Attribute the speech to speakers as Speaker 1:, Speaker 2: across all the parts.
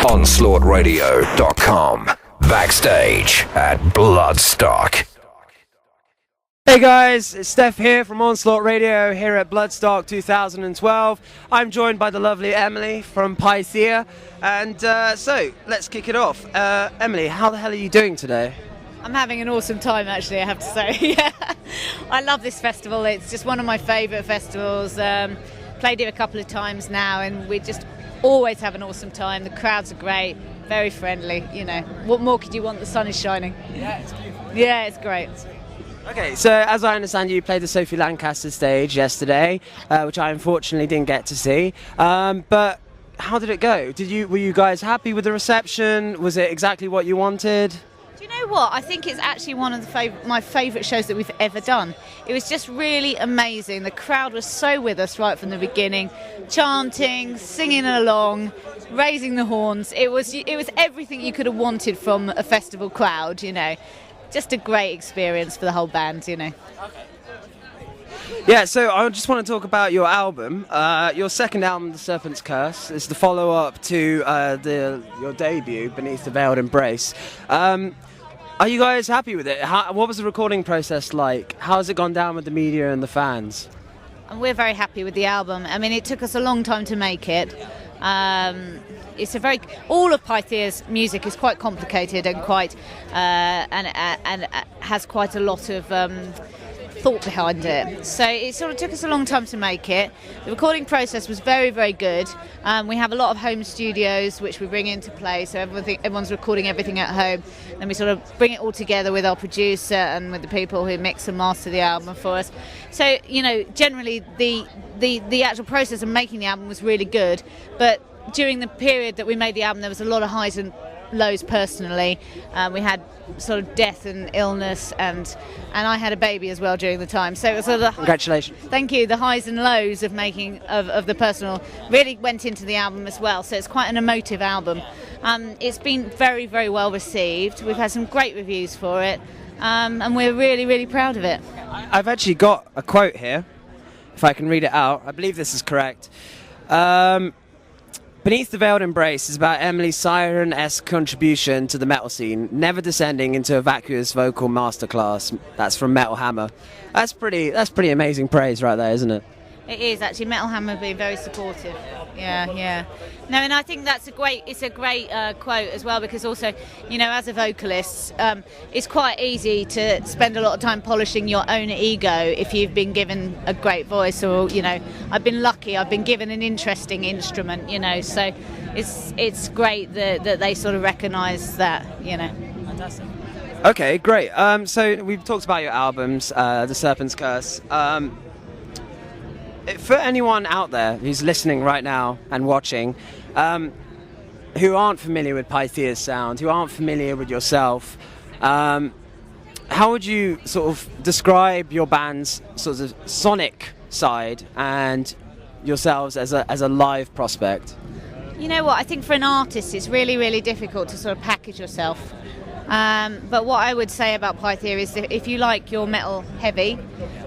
Speaker 1: OnslaughtRadio.com. Backstage at Bloodstock.
Speaker 2: Hey guys, it's Steph here from Onslaught Radio here at Bloodstock 2012. I'm joined by the lovely Emily from PYTHIA, and so let's kick it off. Emily, how the hell are you doing today?
Speaker 3: I'm having an awesome time, actually, I have to say. Yeah, I love this festival. It's just one of my favourite festivals. Played it a couple of times now, and we just always have an awesome time. The crowds are great, very friendly. You know, what more could you want? The sun is shining.
Speaker 2: Yeah, it's beautiful.
Speaker 3: Yeah, it's great.
Speaker 2: Okay, so as I understand, you played the Sophie Lancaster stage yesterday, which I unfortunately didn't get to see. But how did it go? Were you guys happy with the reception? Was it exactly what you wanted?
Speaker 3: Do you know what? I think it's actually one of my favourite shows that we've ever done. It was just really amazing. The crowd was so with us right from the beginning, chanting, singing along, raising the horns. It was everything you could have wanted from a festival crowd, you know. Just a great experience for the whole band, you know.
Speaker 2: Yeah, so I just want to talk about your album. Your second album, The Serpent's Curse, is the follow-up to your debut, Beneath the Veiled Embrace. Are you guys happy with it? What was the recording process like? How has it gone down with the media and the fans?
Speaker 3: And we're very happy with the album. I mean, it took us a long time to make it. All of PYTHIA's music is quite complicated and quite and has quite a lot of thought behind it. So it sort of took us a long time to make it. The recording process was very, very good. We have a lot of home studios which we bring into play, so everyone's recording everything at home. Then we sort of bring it all together with our producer and with the people who mix and master the album for us. So, you know, generally the actual process of making the album was really good, but during the period that we made the album there was a lot of highs and lows personally. We had sort of death and illness, and I had a baby as well during the time. So it was sort of
Speaker 2: congratulations.
Speaker 3: Thank you. The highs and lows of making of the personal really went into the album as well. So it's quite an emotive album. It's been very, very well received. We've had some great reviews for it, and we're really, really proud of it.
Speaker 2: I've actually got a quote here, if I can read it out. I believe this is correct. Beneath the Veiled Embrace is about Emily's siren-esque contribution to the metal scene, never descending into a vacuous vocal masterclass. That's from Metal Hammer. That's pretty amazing praise right there, isn't it?
Speaker 3: It is actually. Metal Hammer being very supportive. Yeah. No, and I think it's a great quote as well, because also, you know, as a vocalist, it's quite easy to spend a lot of time polishing your own ego if you've been given a great voice, or, you know, I've been lucky, I've been given an interesting instrument, you know, so it's great that they sort of recognise that, you know. Fantastic.
Speaker 2: Okay, great. So we've talked about your albums, The Serpent's Curse. For anyone out there who's listening right now and watching, who aren't familiar with PYTHIA's sound, who aren't familiar with yourself, how would you sort of describe your band's sort of sonic side and yourselves as a live prospect?
Speaker 3: You know what, I think for an artist it's really, really difficult to sort of package yourself. But what I would say about PYTHIA is that if you like your metal heavy,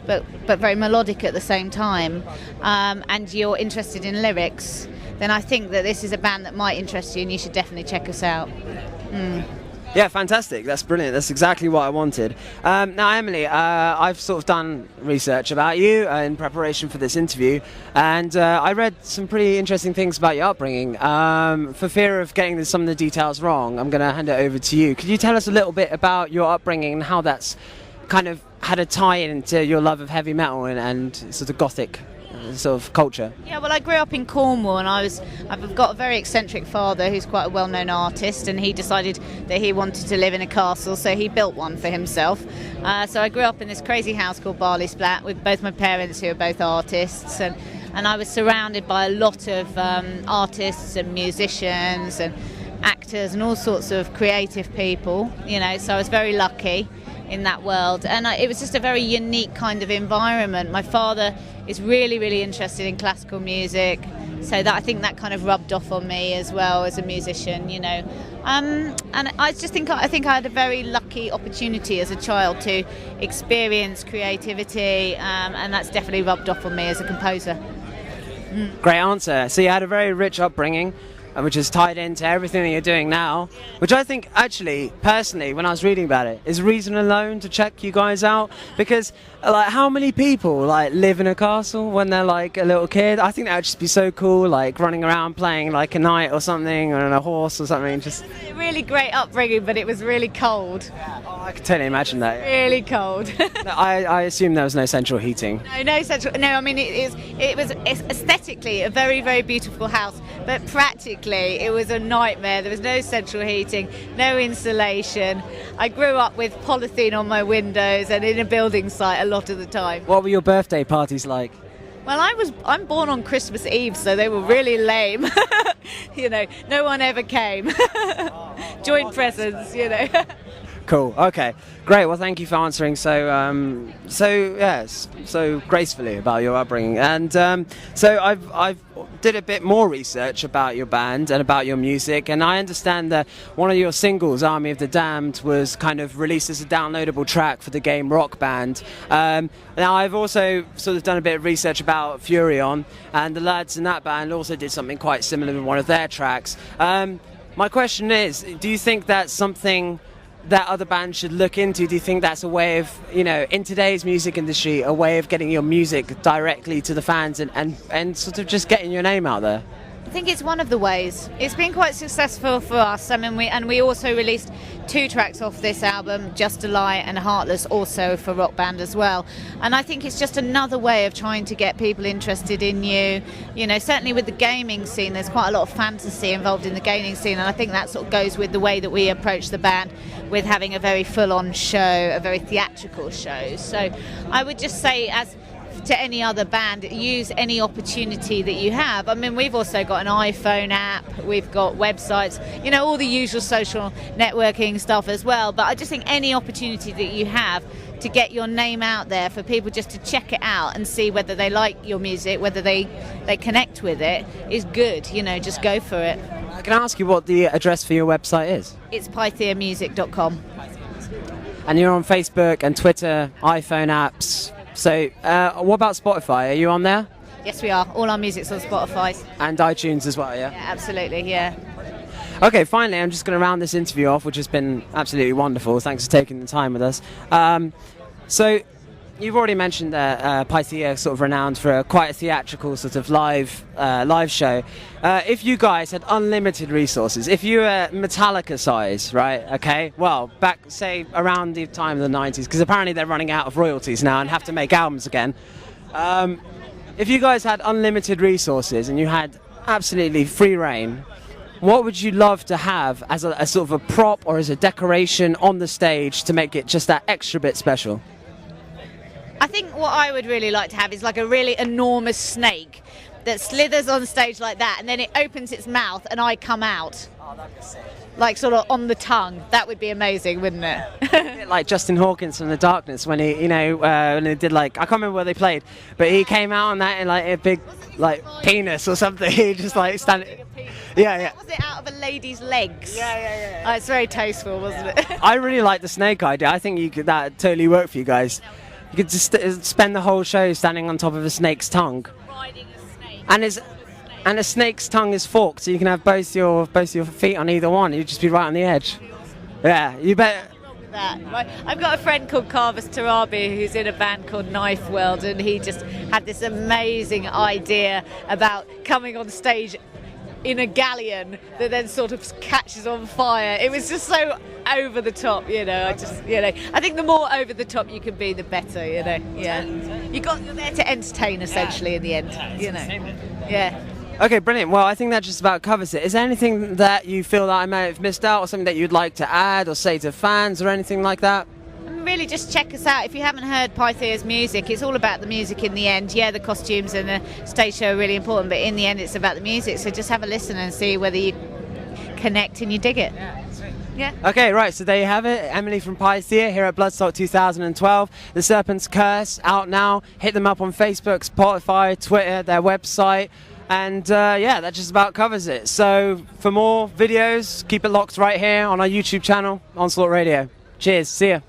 Speaker 3: but very melodic at the same time, and you're interested in lyrics, then I think that this is a band that might interest you, and you should definitely check us out.
Speaker 2: Yeah, fantastic. That's brilliant. That's exactly what I wanted. Now, Emily, I've sort of done research about you in preparation for this interview, and I read some pretty interesting things about your upbringing. For fear of getting some of the details wrong, I'm going to hand it over to you. Could you tell us a little bit about your upbringing and how that's kind of had a tie-in into your love of heavy metal and sort of gothic sort of culture?
Speaker 3: Yeah, well, I grew up in Cornwall, and I've got a very eccentric father who's quite a well-known artist, and he decided that he wanted to live in a castle, so he built one for himself. So I grew up in this crazy house called Barley Splat with both my parents, who are both artists, and I was surrounded by a lot of artists and musicians and actors and all sorts of creative people, you know, so I was very lucky in that world, and it was just a very unique kind of environment. My father is really, really interested in classical music, so that I think that kind of rubbed off on me as well as a musician, you know. And I just think I had a very lucky opportunity as a child to experience creativity, and that's definitely rubbed off on me as a composer.
Speaker 2: Great answer. So you had a very rich upbringing. and which is tied into everything that you're doing now, which I think actually, personally, when I was reading about it, is reason alone to check you guys out, because like how many people like live in a castle when they're like a little kid? I think that would just be so cool, like running around playing like a knight or something, or on a horse or something. Just
Speaker 3: It was a really great upbringing, but it was really cold.
Speaker 2: oh, I can totally imagine that.
Speaker 3: Really cold.
Speaker 2: No, I assume there was no central heating.
Speaker 3: No central. No, I mean it was aesthetically a very, very beautiful house, but practically it was a nightmare. There was no central heating, no insulation. I grew up with polythene on my windows and in a building site a lot of the time.
Speaker 2: What were your birthday parties like?
Speaker 3: Well, I'm born on Christmas Eve, so they were really lame. You know, no one ever came. Joint presents, you know.
Speaker 2: Cool. Okay. Great. Well, thank you for answering so gracefully about your upbringing. And so I've did a bit more research about your band and about your music, and I understand that one of your singles, "Army of the Damned," was kind of released as a downloadable track for the game Rock Band. Now I've also sort of done a bit of research about Furion, and the lads in that band also did something quite similar with one of their tracks. My question is, do you think that's something that other bands should look into? Do you think that's a way of, you know, in today's music industry, a way of getting your music directly to the fans and sort of just getting your name out there?
Speaker 3: I think it's one of the ways. It's been quite successful for us. I mean, we also released 2 tracks off this album, Just a Lie and Heartless, also for Rock Band as well. And I think it's just another way of trying to get people interested in you. You know, certainly with the gaming scene, there's quite a lot of fantasy involved in the gaming scene, and I think that sort of goes with the way that we approach the band, with having a very full-on show, a very theatrical show. So I would just say, as to any other band, use any opportunity that you have. I mean, we've also got an iPhone app, we've got websites, you know, all the usual social networking stuff as well. But I just think any opportunity that you have to get your name out there for people just to check it out and see whether they like your music, whether they connect with it, is good. You know, just go for it.
Speaker 2: Can I ask you what the address for your website is?
Speaker 3: It's pythiamusic.com.
Speaker 2: And you're on Facebook and Twitter, iPhone apps. So what about Spotify? Are you on there?
Speaker 3: Yes, we are. All our music's on Spotify.
Speaker 2: And iTunes as well, yeah?
Speaker 3: Yeah, absolutely, yeah.
Speaker 2: Okay, finally, I'm just going to round this interview off, which has been absolutely wonderful. Thanks for taking the time with us. So you've already mentioned that PYTHIA sort of renowned for quite a theatrical sort of live show. If you guys had unlimited resources, if you were Metallica size, right? Okay, well, back say around the time of the 90s, because apparently they're running out of royalties now and have to make albums again. If you guys had unlimited resources and you had absolutely free reign, what would you love to have as a sort of a prop or as a decoration on the stage to make it just that extra bit special?
Speaker 3: I think what I would really like to have is like a really enormous snake that slithers on stage like that, and then it opens its mouth and I come out.
Speaker 2: Oh, that'd be sick.
Speaker 3: Like sort of on the tongue. That would be amazing, wouldn't it?
Speaker 2: A bit like Justin Hawkins from The Darkness when he, you know, when he did like, I can't remember where they played, but he came out on that in like a big like penis or something. He just like standing. Yeah.
Speaker 3: Was it out of a lady's legs?
Speaker 2: Yeah.
Speaker 3: Oh, it's very tasteful, wasn't it?
Speaker 2: I really like the snake idea. I think that totally work for you guys. You could just spend the whole show standing on top of a snake's tongue.
Speaker 3: Riding a snake.
Speaker 2: And a snake's tongue is forked, so you can have both your feet on either one. You'd just be right on the edge. Yeah, you bet.
Speaker 3: That. I've got a friend called Carvus Tarabi who's in a band called Knife World, and he just had this amazing idea about coming on stage in a galleon that then sort of catches on fire. It was just so over the top, you know. I think the more over the top you can be, the better, you know. Yeah, you're there to entertain essentially in the end, you know. Yeah.
Speaker 2: Okay, brilliant. Well, I think that just about covers it. Is there anything that you feel that I may have missed out, or something that you'd like to add or say to fans or anything like that?
Speaker 3: Really, just check us out. If you haven't heard PYTHIA's music, it's all about the music in the end. Yeah, the costumes and the stage show are really important, but in the end it's about the music. So just have a listen and see whether you connect and you dig it. Yeah. Okay,
Speaker 2: right, so there you have it. Emily from PYTHIA here at Bloodstock 2012. The Serpent's Curse out now. Hit them up on Facebook, Spotify, Twitter, their website. And yeah, that just about covers it. So for more videos, keep it locked right here on our YouTube channel, Onslaught Radio. Cheers, see ya.